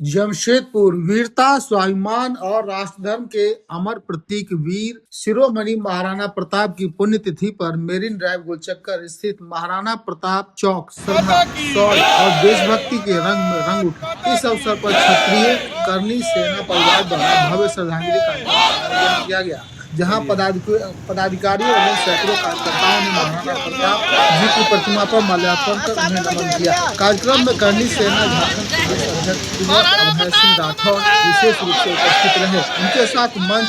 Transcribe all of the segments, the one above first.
जमशेदपुर वीरता, स्वाभिमान और राष्ट्रधर्म के अमर प्रतीक वीर शिरोमणि महाराणा प्रताप की पुण्यतिथि पर मेरिन ड्राइव गोलचक्कर स्थित महाराणा प्रताप चौक श्रद्धा, शौर्य और देशभक्ति के रंग में रंग उठा। इस अवसर पर क्षत्रिय करनी सेना परिवार द्वारा भव्य श्रद्धांजलि कार्यक्रम किया गया, जहां पदाधिकारियों एवं सैकड़ों कार्यकर्ताओं ने महाराणा प्रताप जी की प्रतिमा पर माल्यार्पण कर उन्हें नमन किया। कार्यक्रम में करनी सेना झारखंड प्रदेश अध्यक्ष अभय सिंह राठौर विशेष रूप से उपस्थित रहे। उनके साथ मंच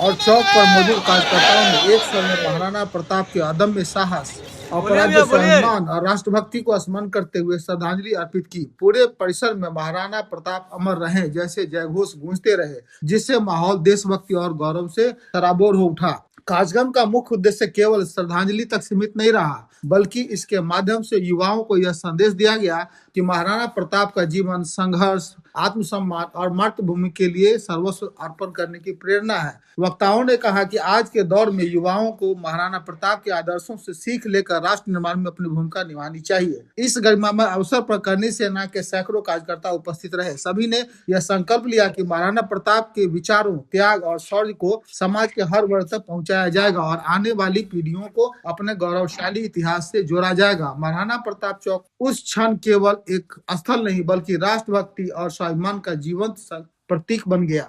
और चौक पर मौजूद कार्यकर्ताओं ने एक स्वर में महाराणा प्रताप के अदम्य साहस, अपराध्य सम्मान और राष्ट्रभक्ति को स्मरण करते हुए श्रद्धांजलि अर्पित की। पूरे परिसर में महाराणा प्रताप अमर रहे जैसे जयघोष गूंजते रहे, जिससे माहौल देशभक्ति और गौरव से सराबोर हो उठा। कार्यक्रम का मुख्य उद्देश्य केवल श्रद्धांजलि तक सीमित नहीं रहा, बल्कि इसके माध्यम से युवाओं को यह संदेश दिया गया कि महाराणा प्रताप का जीवन संघर्ष, आत्मसम्मान और मातृभूमि के लिए सर्वस्व अर्पण करने की प्रेरणा है। वक्ताओं ने कहा कि आज के दौर में युवाओं को महाराणा प्रताप के आदर्शों से सीख लेकर राष्ट्र निर्माण में अपनी भूमिका निभानी चाहिए। इस गरिमामय अवसर पर करनी सेना के सैकड़ों कार्यकर्ता उपस्थित रहे। सभी ने यह संकल्प लिया कि महाराणा प्रताप के विचारों, त्याग और शौर्य को समाज के हर वर्ग तक पहुंचाया जाएगा और आने वाली पीढ़ियों को अपने गौरवशाली इतिहास से जोड़ा जाएगा। महाराणा प्रताप चौक उस क्षण केवल एक स्थल नहीं, बल्कि राष्ट्रभक्ति और स्वाभिमान का जीवंत प्रतीक बन गया।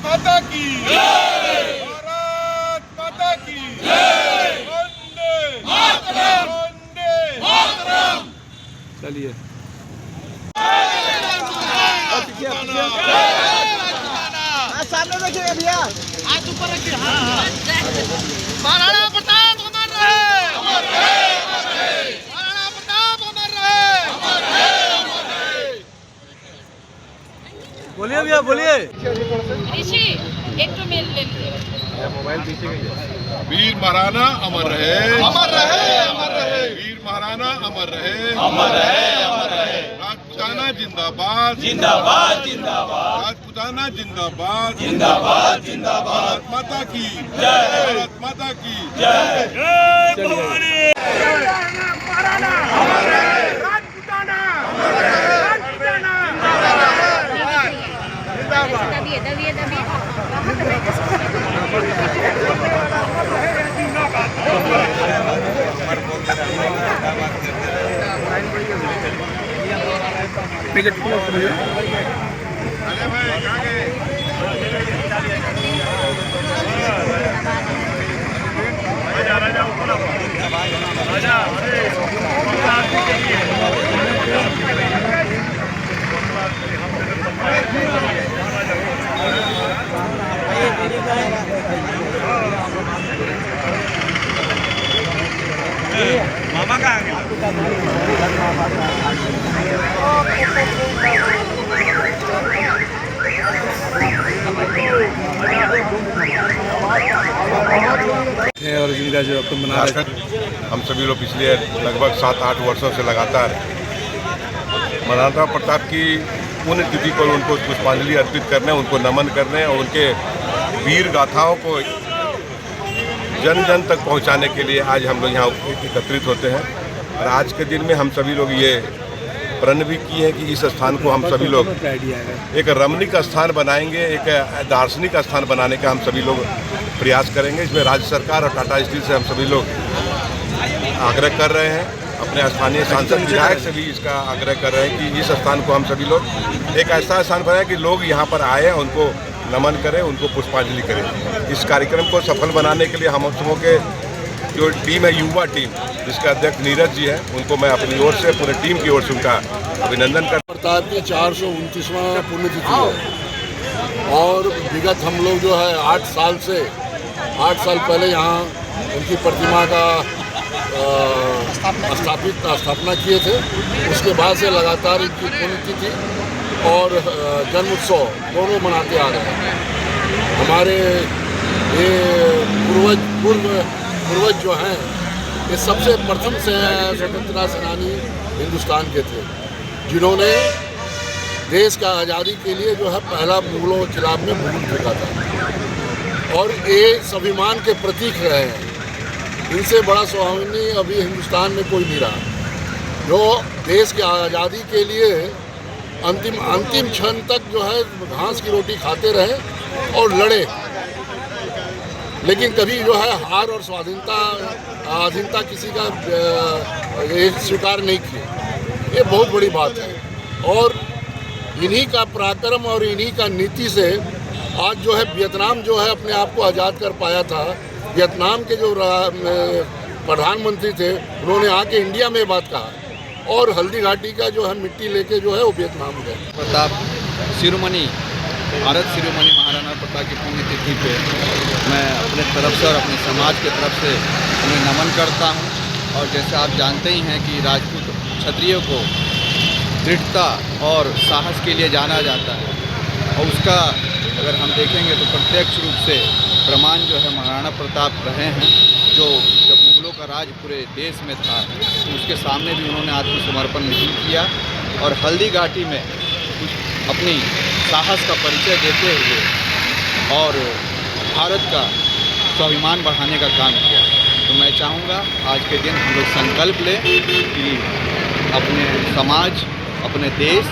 माता की भारत माता की वंदे मातरम, वंदे मातरम। चलिए सामने देखिए भैया, हाथ ऊपर रखिए। महाराणा प्रताप अमर रहे, अमर रहे, अमर रहे। महाराणा प्रताप अमर रहे, अमर रहे, अमर रहे। बोलिए भैया, बोलिए। ऋषि एक तो मेल ले लीजिए। मोबाइल पीछे गई। वीर महाराणा अमर रहे, अमर रहे, अमर रहे। वीर महाराणा अमर रहे, अमर रहे, अमर रहे। राजपुताना जिंदाबाद, जिंदाबाद, जिंदाबाद। राजपुताना जिंदाबाद, जिंदाबाद, जिंदाबाद। भारत माता की जय, भारत माता की जय। महाराणा अमर रहे, राजपुताना अमर रहे, राजपुताना जिंदाबाद। दबिए दबिए दबिए। मामा कहाँ गए? और जिनका जो अपन बना रहे हम सभी लोग पिछले लगभग 7-8 वर्षों से लगातार महाराणा प्रताप की पुण्यतिथि पर उनको पुष्पांजलि अर्पित करने, उनको नमन करने और उनके वीर गाथाओं को जन जन तक पहुंचाने के लिए आज हम लोग यहाँ एकत्रित होते हैं। और आज के दिन में हम सभी लोग ये प्रण भी किए हैं कि इस स्थान को हम सभी लोग एक रमणीक स्थान बनाएंगे, एक दार्शनिक स्थान बनाने का हम सभी लोग प्रयास करेंगे। इसमें राज्य सरकार और टाटा स्टील से हम सभी लोग आग्रह कर रहे हैं, अपने स्थानीय सांसद विधायक से भी इसका आग्रह कर रहे हैं कि इस स्थान को हम सभी लोग एक ऐसा स्थान बनाएं कि लोग यहाँ पर आए, उनको नमन करें, उनको पुष्पांजलि करें। इस कार्यक्रम को सफल बनाने के लिए हम सबों के जो टीम है, युवा टीम, जिसका अध्यक्ष नीरज जी है, उनको मैं अपनी ओर से, पूरे टीम की ओर से उनका अभिनंदन करता हूं। प्रताप की 429वां पुण्यतिथि है और विगत हम लोग जो है 8 साल पहले यहाँ उनकी प्रतिमा का स्थापना किए थे। उसके बाद से लगातार इनकी पुण्यतिथि और जन्म उत्सव दोनों मनाते आ रहे हैं। हमारे ये पूर्वज जो हैं, ये सबसे प्रथम से स्वतंत्रता सेनानी हिंदुस्तान के थे, जिन्होंने देश का आज़ादी के लिए जो है पहला मुगलों के खिलाफ में मुहिम फेंका था और ये स्वाभिमान के प्रतीक रहे हैं। इनसे बड़ा स्वाभिमानी अभी हिंदुस्तान में कोई नहीं रहा, जो देश की आज़ादी के लिए अंतिम क्षण तक जो है घास की रोटी खाते रहे और लड़े, लेकिन कभी जो है हार और स्वाधीनता किसी का स्वीकार नहीं किया। ये बहुत बड़ी बात है और इन्हीं का पराक्रम और इन्हीं का नीति से आज जो है वियतनाम जो है अपने आप को आज़ाद कर पाया था। वियतनाम के जो प्रधानमंत्री थे उन्होंने आके इंडिया में बात कहा और हल्दी घाटी का जो है मिट्टी लेके जो है वो वियतनाम गए। प्रताप शिरोमणि भारत शिरोमणि महाराणा प्रताप की पुण्यतिथि पे मैं अपने तरफ से और अपने समाज के तरफ से उन्हें नमन करता हूं। और जैसे आप जानते ही हैं कि राजपूत क्षत्रियों को दृढ़ता और साहस के लिए जाना जाता है और उसका अगर हम देखेंगे तो प्रत्यक्ष रूप से प्रमाण जो है महाराणा प्रताप रहे हैं, जो जब मुगलों का राज पूरे देश में था तो उसके सामने भी उन्होंने आत्मसमर्पण नहीं किया और हल्दी घाटी में अपनी साहस का परिचय देते हुए और भारत का स्वाभिमान बढ़ाने का काम किया। तो मैं चाहूँगा आज के दिन हम लोग संकल्प लें कि अपने समाज, अपने देश